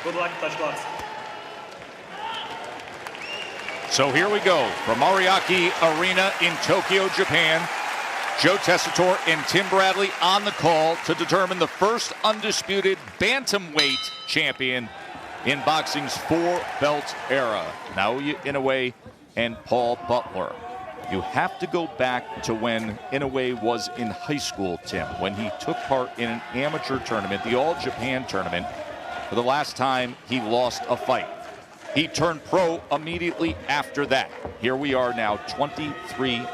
Good luck, touch gloves. So here we go from Ariake Arena in Tokyo, Japan. Joe Tessitore and Tim Bradley on the call to determine the first undisputed bantamweight champion in boxing's four-belt era. Naoya Inoue and Paul Butler. You have to go back to when Inoue was in high school, Tim, when he took part in an amateur tournament, the All Japan tournament, for the last time he lost a fight. He turned pro immediately after that. Here we are now, 23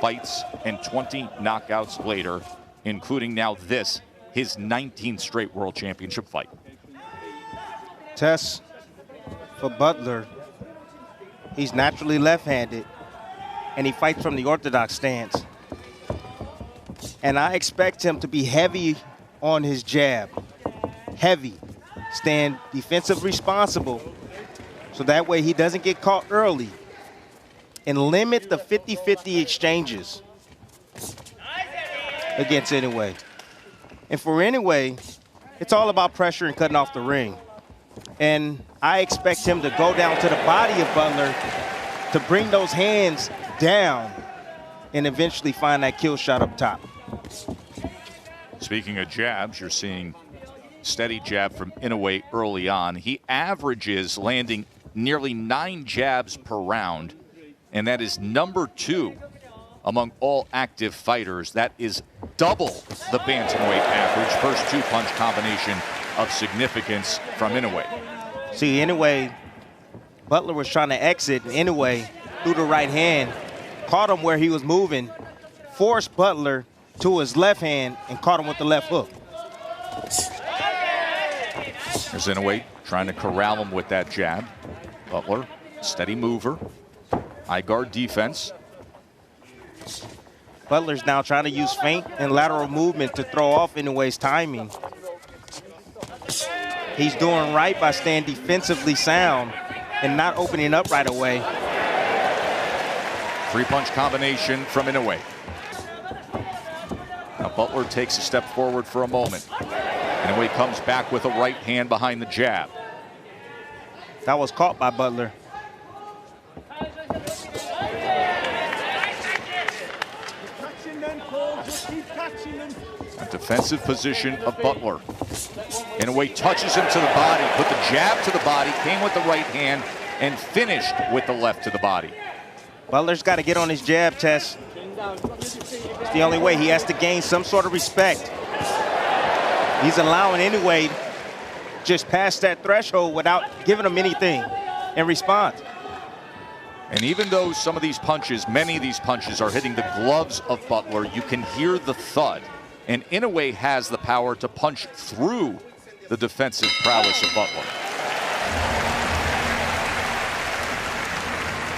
fights and 20 knockouts later, including now this, his 19th straight world championship fight. Tess, for Butler, he's naturally left-handed, and he fights from the orthodox stance. And I expect him to be heavy on his jab. Heavy. Stand defensive responsible, so that way he doesn't get caught early. And limit the 50-50 exchanges against Inoue. And for Inoue, it's all about pressure and cutting off the ring. And I expect him to go down to the body of Butler to bring those hands down and eventually find that kill shot up top. Speaking of jabs, you're seeing steady jab from Inoue early on. He averages landing nearly 9 jabs per round, and that is #2 among all active fighters. That is double the bantamweight average. First 2-punch combination of significance from Inoue. See, Inoue, Butler was trying to exit, and Inoue threw the right hand, caught him where he was moving, forced Butler to his left hand, and caught him with the left hook. There's Inoue trying to corral him with that jab. Butler, steady mover, high guard defense. Butler's now trying to use feint and lateral movement to throw off Inoue's timing. He's doing right by staying defensively sound and not opening up right away. 3-punch combination from Inoue. Now Butler takes a step forward for a moment. Inoue comes back with a right hand behind the jab. That was caught by Butler. A defensive position of Butler. Inoue touches him to the body, put the jab to the body, came with the right hand, and finished with the left to the body. Butler's got to get on his jab, Tess. It's the only way. He has to gain some sort of respect. He's allowing Inoue just past that threshold without giving him anything in response. And even though some of these punches, many of these punches are hitting the gloves of Butler, you can hear the thud. And Inoue has the power to punch through the defensive prowess of Butler.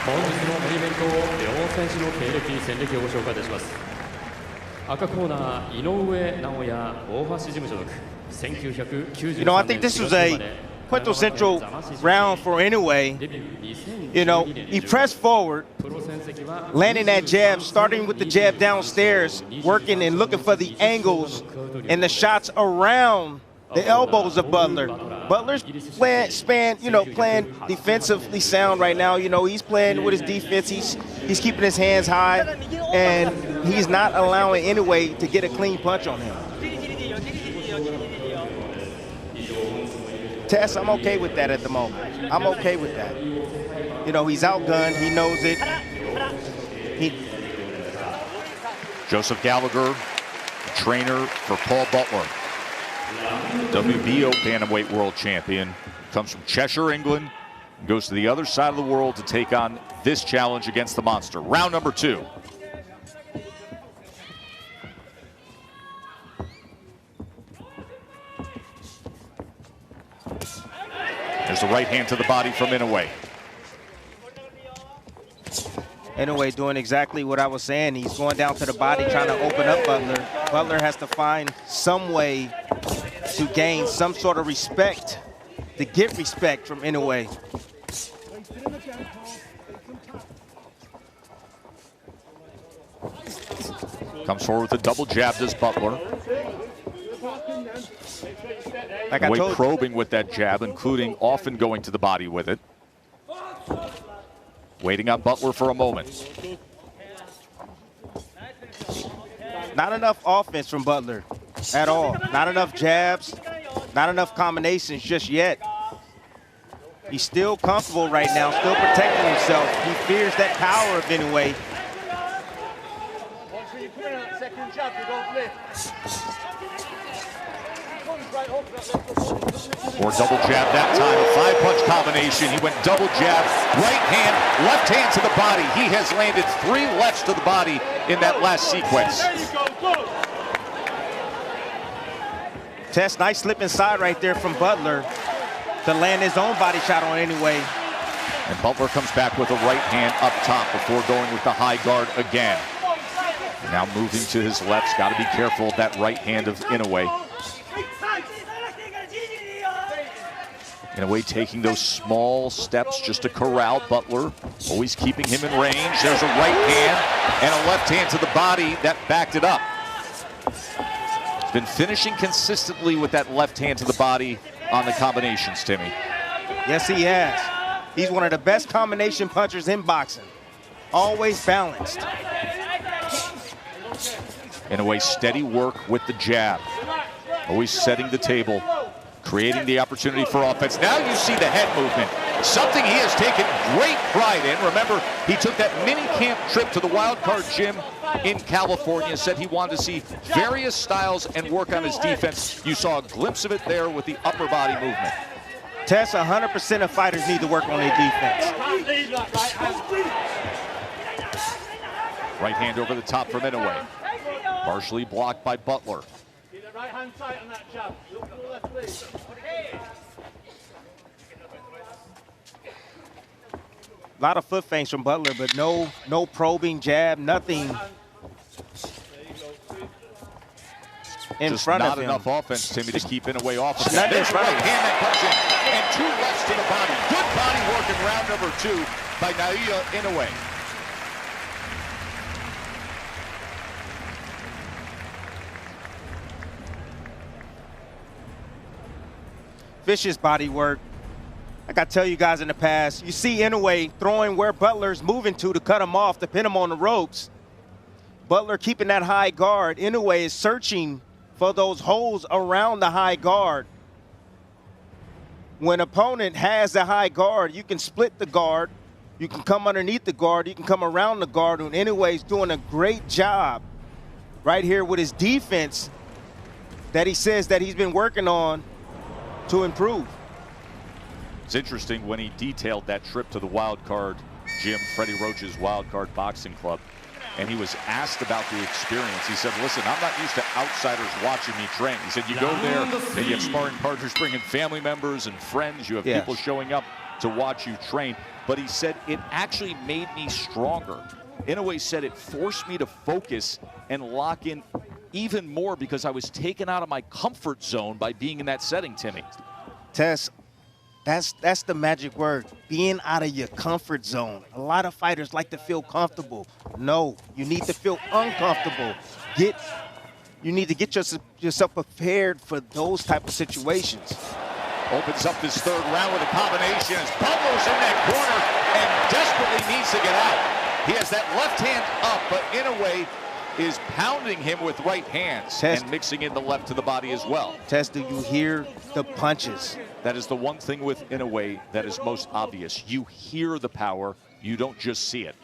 本日のメインイベントを両選手の経歴、戦歴をご紹介いたします。赤コーナー、井上尚弥、大橋事務所属。You know, I think this was a quintessential round for Inoue. You know, he pressed forward, landing that jab, starting with the jab downstairs, working and looking for the angles and the shots around the elbows of Butler. Butler's playing defensively sound right now. You know, he's playing with his defense. He's keeping his hands high, and he's not allowing Inoue to get a clean punch on him. Tess, I'm okay with that at the moment. I'm okay with that. You know, he's outgunned. He knows it. Joseph Gallagher, trainer for Paul Butler. WBO bantamweight world champion. Comes from Cheshire, England. Goes to the other side of the world to take on this challenge against the monster. Round number 2. There's the right hand to the body from Inoue. Inoue doing exactly what I was saying. He's going down to the body, trying to open up Butler. Butler has to find some way to gain some sort of respect, to get respect from Inoue. Comes forward with a double jab, does Butler. Like I told you. Probing with that jab, including often going to the body with it. Waiting on Butler for a moment. Not enough offense from Butler at all. Not enough jabs, not enough combinations just yet. He's still comfortable right now, still protecting himself. He fears that power of Inoue. Or double jab that time, a 5-punch combination. He went double jab, right hand, left hand to the body. He has landed 3 lefts to the body in that last sequence. Tess, nice slip inside right there from Butler to land his own body shot on Inoue. And Butler comes back with a right hand up top before going with the high guard again. Now moving to his left, got to be careful of that right hand of Inoue. Inoue taking those small steps just to corral Butler, always keeping him in range. There's a right hand and a left hand to the body that backed it up. He's been finishing consistently with that left hand to the body on the combinations, Timmy. Yes, he has. He's one of the best combination punchers in boxing. Always balanced. Inoue steady work with the jab. Always setting the table, creating the opportunity for offense. Now you see the head movement, something he has taken great pride in. Remember, he took that mini camp trip to the Wild Card gym in California, said he wanted to see various styles and work on his defense. You saw a glimpse of it there with the upper body movement. Tess, 100% of fighters need to work on their defense. Right hand over the top from Inoue. Partially blocked by Butler. Right hand tight on that jab. Look to the left, please. A lot of foot feints from Butler, but no probing jab, nothing in just front of him. him. Not enough offense, Timmy, to keep Inoue off of Not that. There's right hand that comes in, and 2 lefts to the body. Good body work in round number 2 by Naoya Inoue. Vicious body work. Like I tell you guys in the past, you see Inoue throwing where Butler's moving to cut him off, to pin him on the ropes. Butler keeping that high guard. Inoue is searching for those holes around the high guard. When an opponent has the high guard, you can split the guard. You can come underneath the guard. You can come around the guard. And Inoue's doing a great job right here with his defense that he says that he's been working on to improve. It's interesting when he detailed that trip to the Wild Card gym, Freddie Roach's Wild Card Boxing Club, and he was asked about the experience. He said, listen, I'm not used to outsiders watching me train. He said, you go there and you have sparring partners bringing family members and friends. You have people showing up to watch you train. But he said, it actually made me stronger. Inoue said it forced me to focus and lock in even more because I was taken out of my comfort zone by being in that setting, Timmy. Tess, that's the magic word, being out of your comfort zone. A lot of fighters like to feel comfortable. No, you need to feel uncomfortable. You need to get yourself prepared for those type of situations. Opens up this 3rd round with a combination as Butler's in that corner and desperately needs to get out. He has that left hand up, but Inoue is pounding him with right hands and mixing in the left to the body as well. Tess, do you hear the punches? That is the one thing with Inoue that is most obvious. You hear the power, you don't just see it.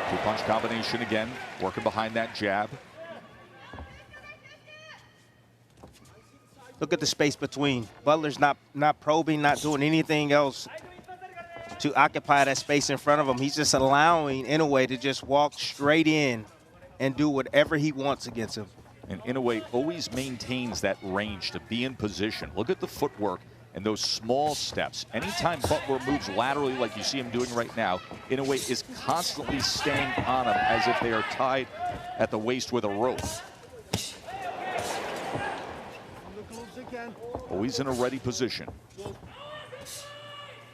2-punch combination again, working behind that jab. Look at the space between. Butler's not probing, not doing anything else to occupy that space in front of him. He's just allowing Inoue to just walk straight in and do whatever he wants against him. And Inoue always maintains that range to be in position. Look at the footwork and those small steps. Anytime Butler moves laterally like you see him doing right now, Inoue is constantly staying on him as if they are tied at the waist with a rope. Always in a ready position.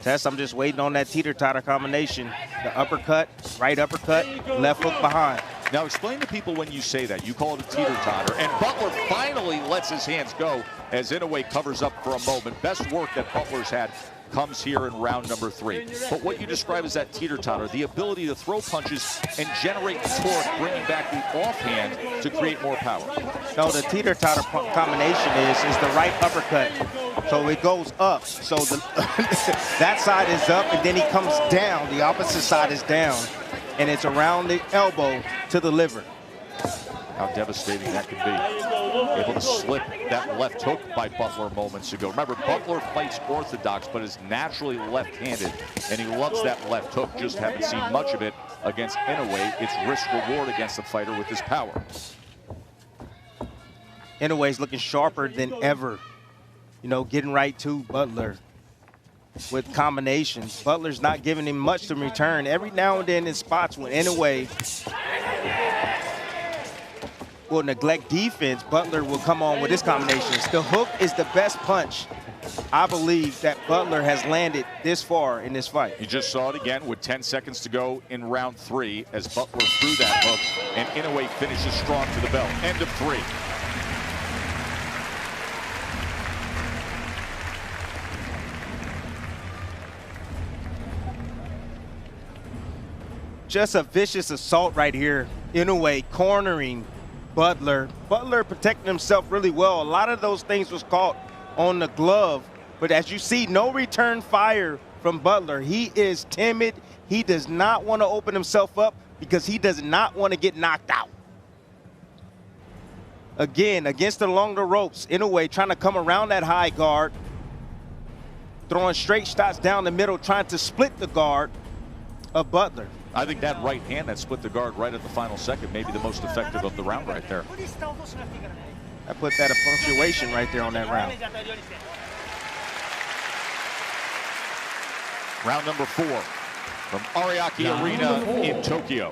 Tess, I'm just waiting on that teeter-totter combination. The uppercut Right uppercut, left hook behind. Now explain to people when you say that. You call it a teeter-totter. And Butler finally lets his hands go as Inoue covers up for a moment. Best work that Butler's had comes here in round number 3. But what you describe as that teeter-totter, the ability to throw punches and generate torque, bringing back the offhand to create more power. No, the teeter-totter combination is the right uppercut. So it goes up. So that side is up, and then he comes down. The opposite side is down. And it's around the elbow to the liver. How devastating that could be. Able to slip that left hook by Butler moments ago. Remember, Butler fights orthodox, but is naturally left-handed, and he loves that left hook. Just haven't seen much of it against Inoue. It's risk-reward against the fighter with his power. Inoue's looking sharper than ever. You know, getting right to Butler with combinations. Butler's not giving him much to return. Every now and then in spots when Inoue will neglect defense, Butler will come on with his combinations. The hook is the best punch, I believe, that Butler has landed this far in this fight. You just saw it again with 10 seconds to go in round 3 as Butler threw that hook, and Inoue finishes strong to the bell. End of 3. Just a vicious assault right here. Inoue cornering Butler. Butler protecting himself really well. A lot of those things was caught on the glove. But as you see, no return fire from Butler. He is timid. He does not want to open himself up because he does not want to get knocked out. Again, against the longer ropes, Inoue trying to come around that high guard, throwing straight shots down the middle, trying to split the guard of Butler. I think that right hand that split the guard right at the final second may be the most effective of the round right there. I put that a punctuation right there on that round. Round number 4 from Ariake Arena in Tokyo.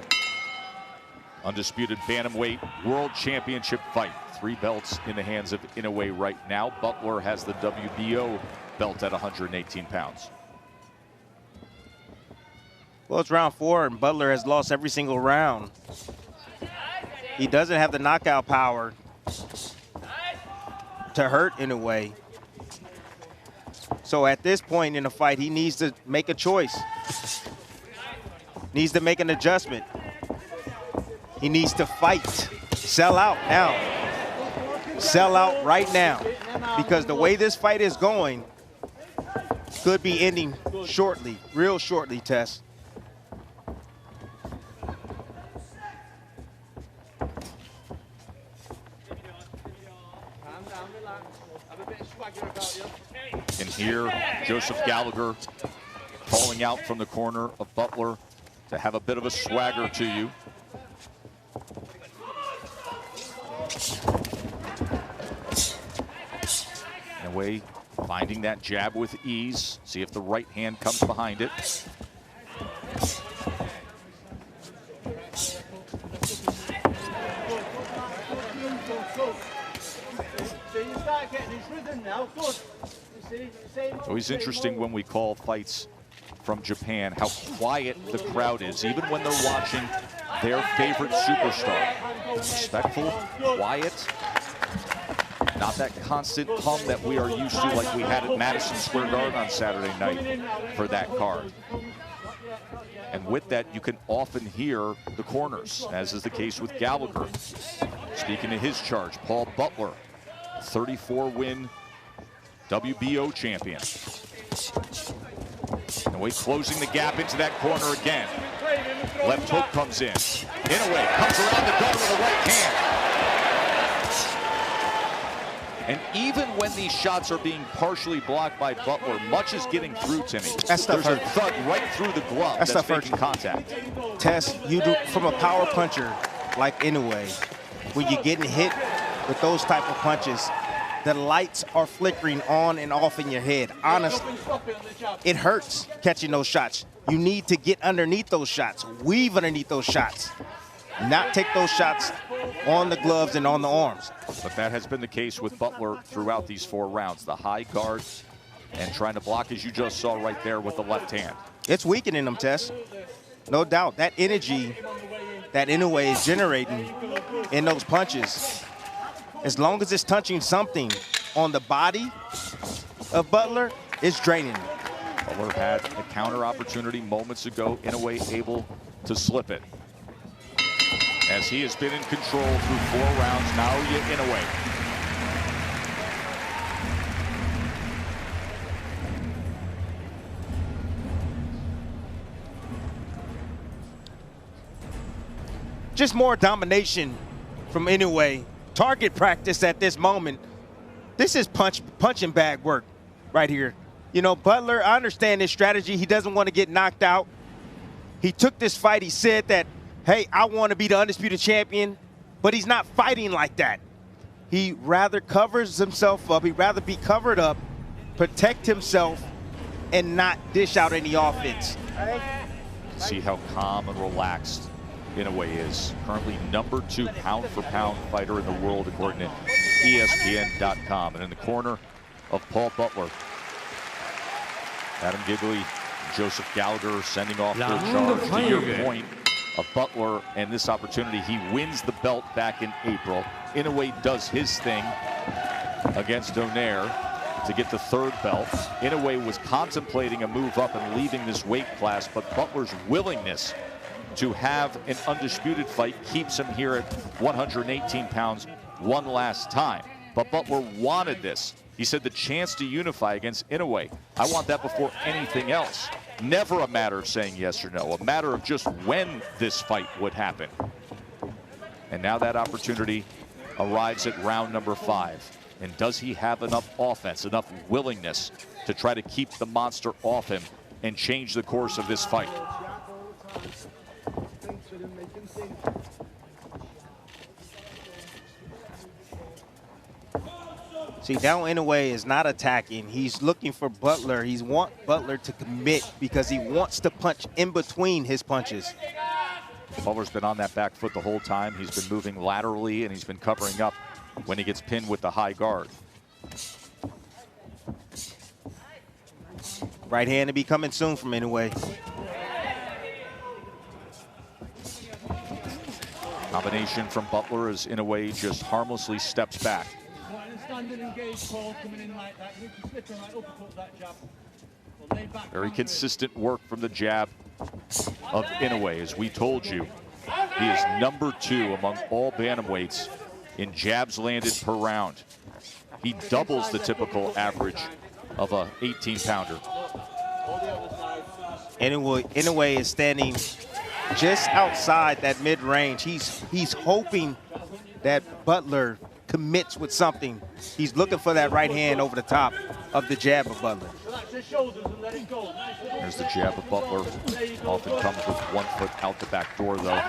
Undisputed bantamweight world championship fight. 3 belts in the hands of Inoue right now. Butler has the WBO belt at 118 pounds. Well, it's round 4, and Butler has lost every single round. He doesn't have the knockout power to hurt Inoue. So at this point in the fight, he needs to make a choice. Needs to make an adjustment. He needs to fight. Sell out now. Sell out right now. Because the way this fight is going could be ending shortly, real shortly, Tess. And here, Joseph Gallagher calling out from the corner of Butler to have a bit of a swagger to you. Inoue finding that jab with ease. See if the right hand comes behind it. It's always interesting when we call fights from Japan how quiet the crowd is, even when they're watching their favorite superstar. Respectful, quiet, not that constant hum that we are used to like we had at Madison Square Garden on Saturday night for that card. And with that, you can often hear the corners, as is the case with Gallagher. Speaking of his charge, Paul Butler, 34-win WBO champion. Inoue closing the gap into that corner again. Left hook comes in. Inoue comes around the guard with a right hand. And even when these shots are being partially blocked by Butler, much is getting through, Timmy. There's a thud right through the glove that's making contact. Tess, you do from a power puncher like Inoue, when you're getting hit with those type of punches, the lights are flickering on and off in your head. Honestly, it hurts catching those shots. You need to get underneath those shots, weave underneath those shots, not take those shots on the gloves and on the arms. But that has been the case with Butler throughout these 4 rounds. The high guard and trying to block, as you just saw right there with the left hand. It's weakening him, Tess. No doubt. That energy that Inoue is generating in those punches, as long as it's touching something on the body of Butler, it's draining him. Butler had a counter opportunity moments ago. Inoue able to slip it. As he has been in control through 4 rounds, Naoya Inoue. Just more domination from Inoue. Target practice at this moment. This is punching bag work right here. You know, Butler, I understand his strategy. He doesn't want to get knocked out. He took this fight. He said that, hey, I want to be the undisputed champion, but he's not fighting like that. He rather covers himself up. He'd rather be covered up, protect himself, and not dish out any offense. See how calm and relaxed Inoue is. Currently #2 pound-for-pound fighter in the world, according to ESPN.com. And in the corner of Paul Butler, Adam Gigley, Joseph Gallagher sending off their charge. To your point of Butler and this opportunity, he wins the belt back in April. Inoue does his thing against Donaire to get the 3rd belt. Inoue was contemplating a move up and leaving this weight class, but Butler's willingness to have an undisputed fight keeps him here at 118 pounds one last time. But Butler wanted this. He said the chance to unify against Inoue, I want that before anything else. Never a matter of saying yes or no, a matter of just when this fight would happen. And now that opportunity arrives at round number 5. And does he have enough offense, enough willingness to try to keep the monster off him and change the course of this fight? See, now Inoue is not attacking. He's looking for Butler. He wants Butler to commit because he wants to punch in between his punches. Butler's been on that back foot the whole time. He's been moving laterally, and he's been covering up when he gets pinned with the high guard. Right hand to be coming soon from Inoue. Combination from Butler as Inoue just harmlessly steps back. Very consistent work from the jab of Inoue. As we told you, he is #2 among all bantamweights in jabs landed per round. He doubles the typical average of a 18-pounder. Inoue is standing just outside that mid-range. He's hoping that Butler commits with something. He's looking for that right hand over the top of the jab of Butler. There's the jab of Butler. Often comes with 1 foot out the back door, though.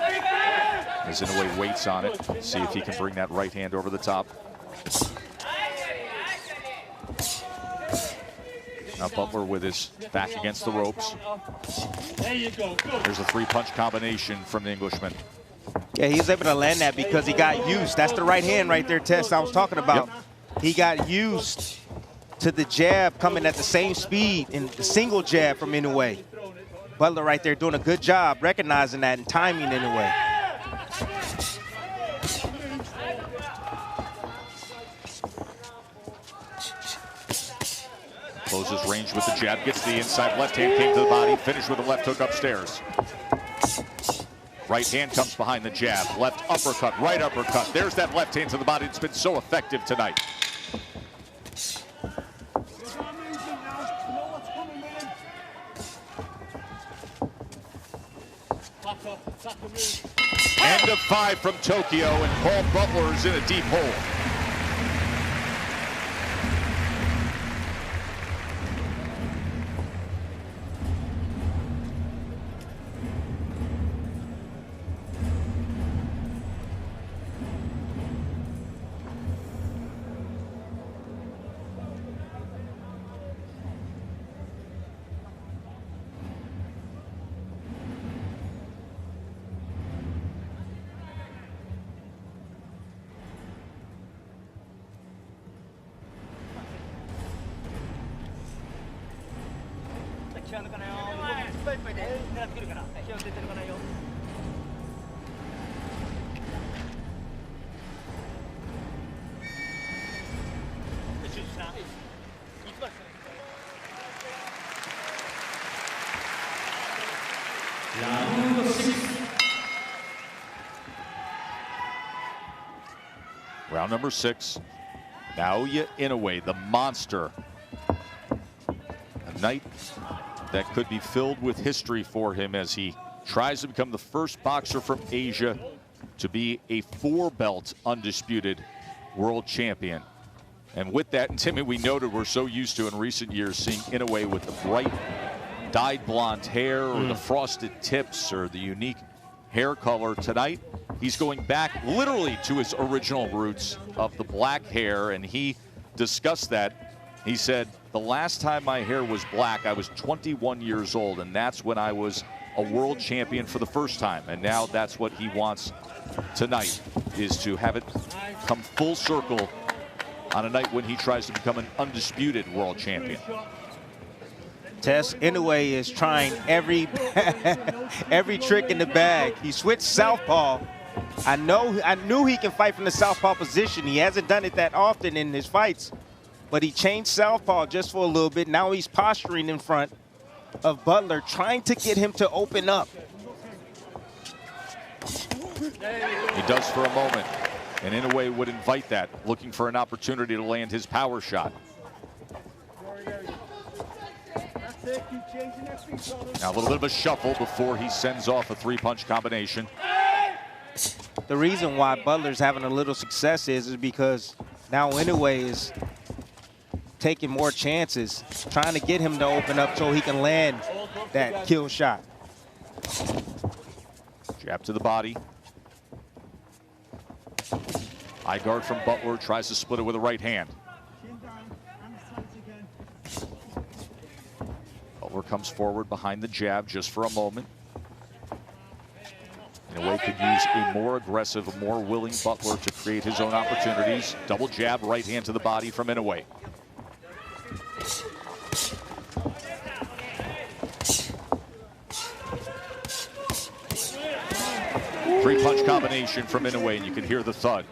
As Inoue waits on it, see if he can bring that right hand over the top. Now Butler with his back against the ropes. There's a 3-punch combination from the Englishman. Yeah, he was able to land that because he got used. That's the right hand right there, Tess, I was talking about. Yep. He got used to the jab coming at the same speed in the single jab from Inoue. Butler right there doing a good job recognizing that and timing Inoue. Closes range with the jab, gets the inside left hand, came to the body, finished with a left hook upstairs. Right hand comes behind the jab, left uppercut, right uppercut. There's that left hand to the body. It's been so effective tonight. End of 5 from Tokyo, and Paul Butler is in a deep hole. Round number 6. Naoya Inoue, the monster. A night that could be filled with history for him as he tries to become the first boxer from Asia to be a 4-belt undisputed world champion. And with that, and Timmy, we noted we're so used to in recent years seeing Inoue with the bright dyed blonde hair or the frosted tips or the unique hair color. Tonight, he's going back literally to his original roots of the black hair, and he discussed that. He said, the last time my hair was black, I was 21 years old, and that's when I was a world champion for the first time. And now that's what he wants tonight, is to have it come full circle on a night when he tries to become an undisputed world champion. Tess, Inoue is trying every every trick in the bag. He switched southpaw. I knew he can fight from the southpaw position. He hasn't done it that often in his fights, but he changed southpaw just for a little bit. Now he's posturing in front of Butler, trying to get him to open up. He does for a moment, and Inoue would invite that, looking for an opportunity to land his power shot. Now a little bit of a shuffle before he sends off a 3-punch combination. The reason why Butler's having a little success is because now Inoue is taking more chances, trying to get him to open up so he can land that kill shot. Jab to the body. High guard from Butler, tries to split it with a right hand. Butler comes forward behind the jab just for a moment. Inoue could use a more aggressive, a more willing Butler to create his own opportunities. Double jab, right hand to the body from Inoue. Three-punch combination from Inoue, and you can hear the thud.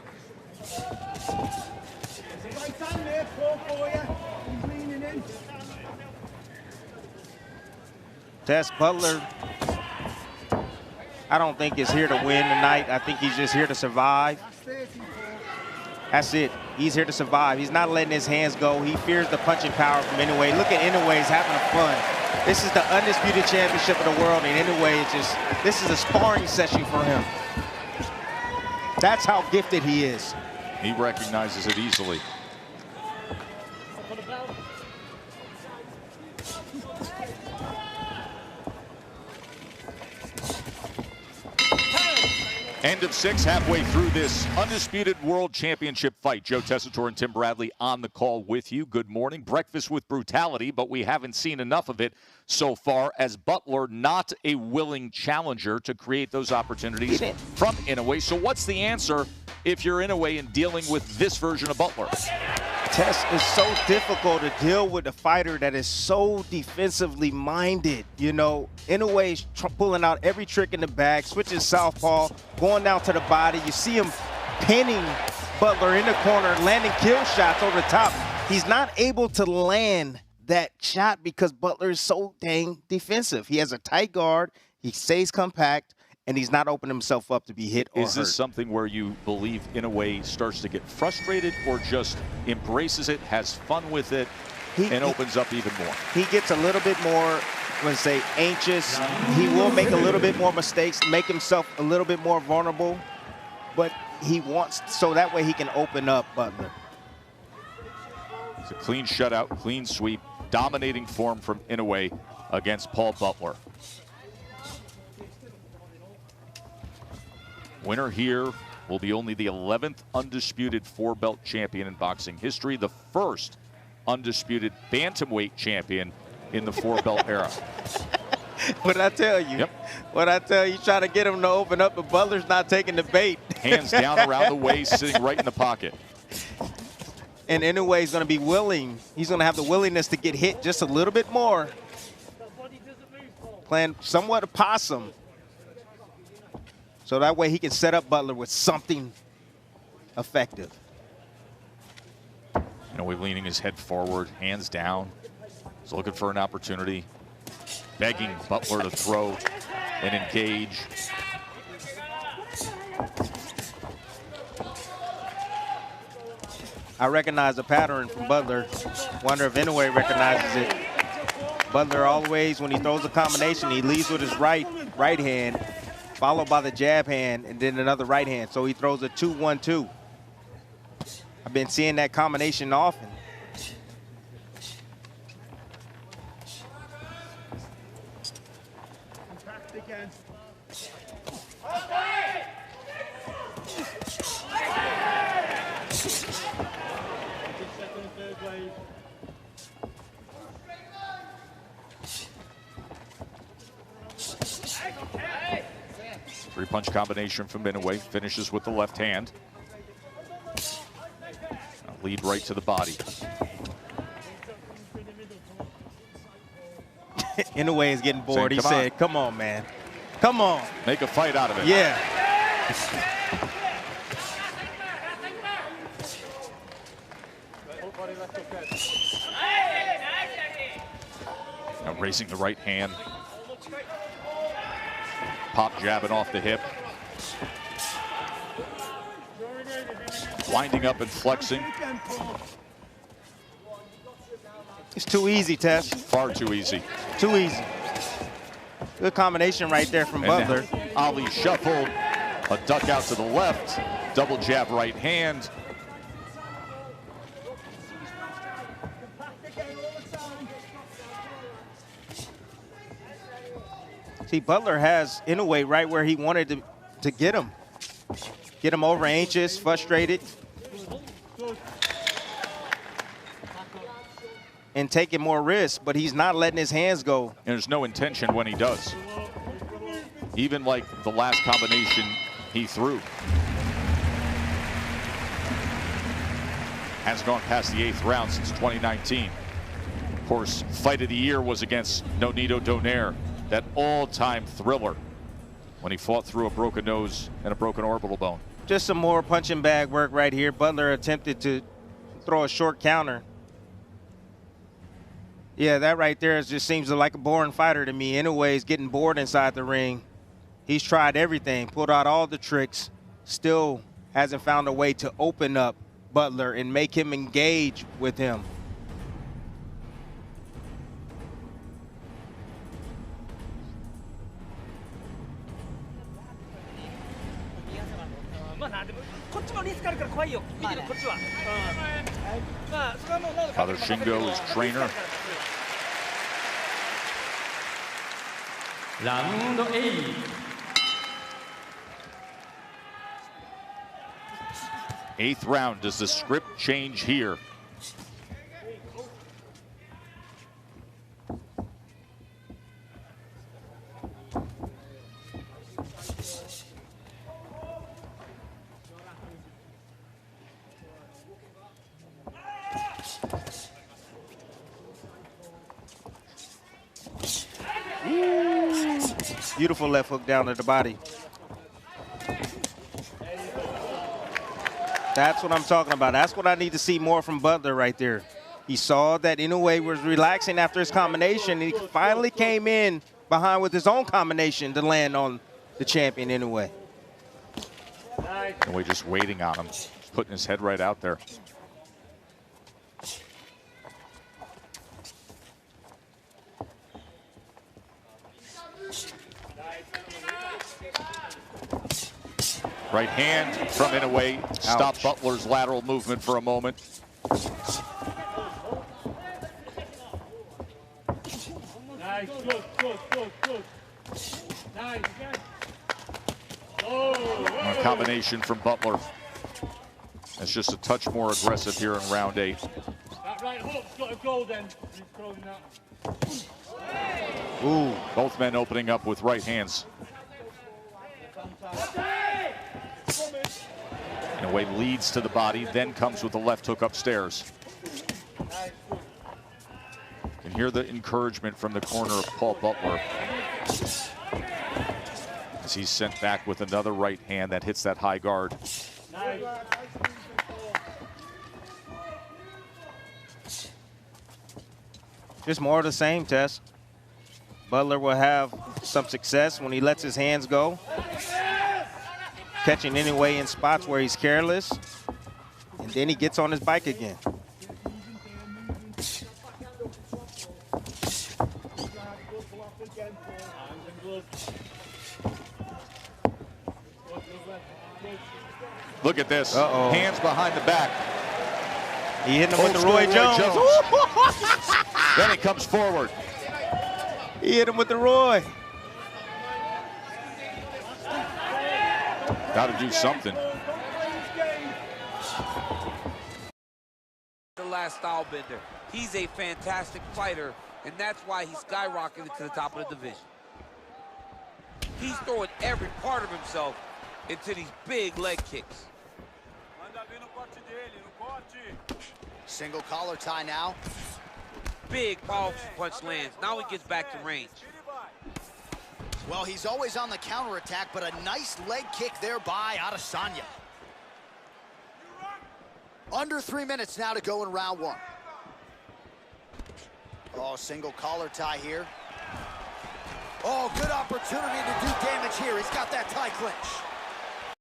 Tess, Butler, I don't think is here to win tonight. I think he's just here to survive. That's it. He's here to survive. He's not letting his hands go. He fears the punching power from Inoue. Look at Inoue, he's having fun. This is the undisputed championship of the world, and Inoue is just, this is a sparring session for him. That's how gifted he is. He recognizes it easily. End of 6, halfway through this undisputed world championship fight. Joe Tessitore and Tim Bradley on the call with you. Good morning. Breakfast with brutality, but we haven't seen enough of it so far, as Butler not a willing challenger to create those opportunities from Inoue. So what's the answer if you're Inoue and dealing with this version of Butler? Tess, is so difficult to deal with a fighter that is so defensively minded. You know, Inoue is pulling out every trick in the bag, switching southpaw, going down to the body. You see him pinning Butler in the corner, landing kill shots over the top. He's not able to land that shot because Butler is so dang defensive. He has a tight guard, he stays compact, and he's not opening himself up to be hit or hurt. Is this something where you believe Inoue starts to get frustrated, or just embraces it, has fun with it, and opens up even more? He gets a little bit more, let's say, anxious. He will make a little bit more mistakes, make himself a little bit more vulnerable, but he wants, so that way he can open up Butler. It's a clean shutout, clean sweep, dominating form from Inoue against Paul Butler. Winner here will be only the 11th undisputed 4-belt champion in boxing history, the first undisputed bantamweight champion in the 4-belt era. What I tell you? Yep. What I tell you, try to get him to open up, but Butler's not taking the bait. Hands down around the waist, sitting right in the pocket. And Inoue is going to be willing. He's going to have the willingness to get hit just a little bit more. playing somewhat a possum. So that way he can set up Butler with something effective. Inoue leaning his head forward, hands down. He's looking for an opportunity, begging Butler to throw and engage. I recognize a pattern from Butler. Wonder if Inoue recognizes it. Butler always, when he throws a combination, he leads with his right hand, followed by the jab hand, and then another right hand. So he throws a 2-1-2. I've been seeing that combination often. Three-punch combination from Inoue, finishes with the left hand. A lead right to the body. Inoue is getting bored. He said, come on, man. Come on. Make a fight out of it. Yeah. Now raising the right hand. Pop jabbing off the hip. Winding up and flexing. It's too easy, Tess. Far too easy. Too easy. Good combination right there from Butler. Ali shuffled, a duck out to the left, double jab right hand. See, Butler has Inoue right where he wanted to get him. Get him over anxious, frustrated. And taking more risks, but he's not letting his hands go. And there's no intention when he does. Even like the last combination he threw. Hasn't gone past the 8th round since 2019. Of course, fight of the year was against Nonito Donaire, that all-time thriller when he fought through a broken nose and a broken orbital bone. Just some more punching bag work right here. Butler attempted to throw a short counter. Yeah, that right there just seems like a boring fighter to me. Inoue is getting bored inside the ring. He's tried everything, pulled out all the tricks, still hasn't found a way to open up Butler and make him engage with him. Father Shingo is trainer. Round 8. Eighth round. Does the script change here? Beautiful left hook down to the body. That's what I'm talking about. That's what I need to see more from Butler right there. He saw that Inoue was relaxing after his combination, and he finally came in behind with his own combination to land on the champion Inoue. Inoue just waiting on him, just putting his head right out there. Right hand from Inoue. Stop Butler's lateral movement for a moment. Nice, good. Nice. Oh, A combination from Butler. That's just a touch more aggressive here in round 8. that right hook's got to go then. He's throwing that. Ooh, both men opening up with right hands. Inoue leads to the body, then comes with the left hook upstairs. You can hear the encouragement from the corner of Paul Butler. As he's sent back with another right hand that hits that high guard. Just more of the same, Tess. Butler will have some success when he lets his hands go. Catching anyway in spots where he's careless. And then he gets on his bike again. Look at this. Uh-oh. Hands behind the back. He hit him with the Roy Jones. Then he comes forward. He hit him with the Roy. Got to do something. The last style bender. He's a fantastic fighter, and that's why he's skyrocketed to the top of the division. He's throwing every part of himself into these big leg kicks. Single collar tie now. Big, powerful punch lands. Now he gets back to range. Well, he's always on the counterattack, but a nice leg kick there by Adesanya. Under 3 minutes now to go in round one. Oh, single collar tie here. Oh, good opportunity to do damage here. He's got that tie clinch.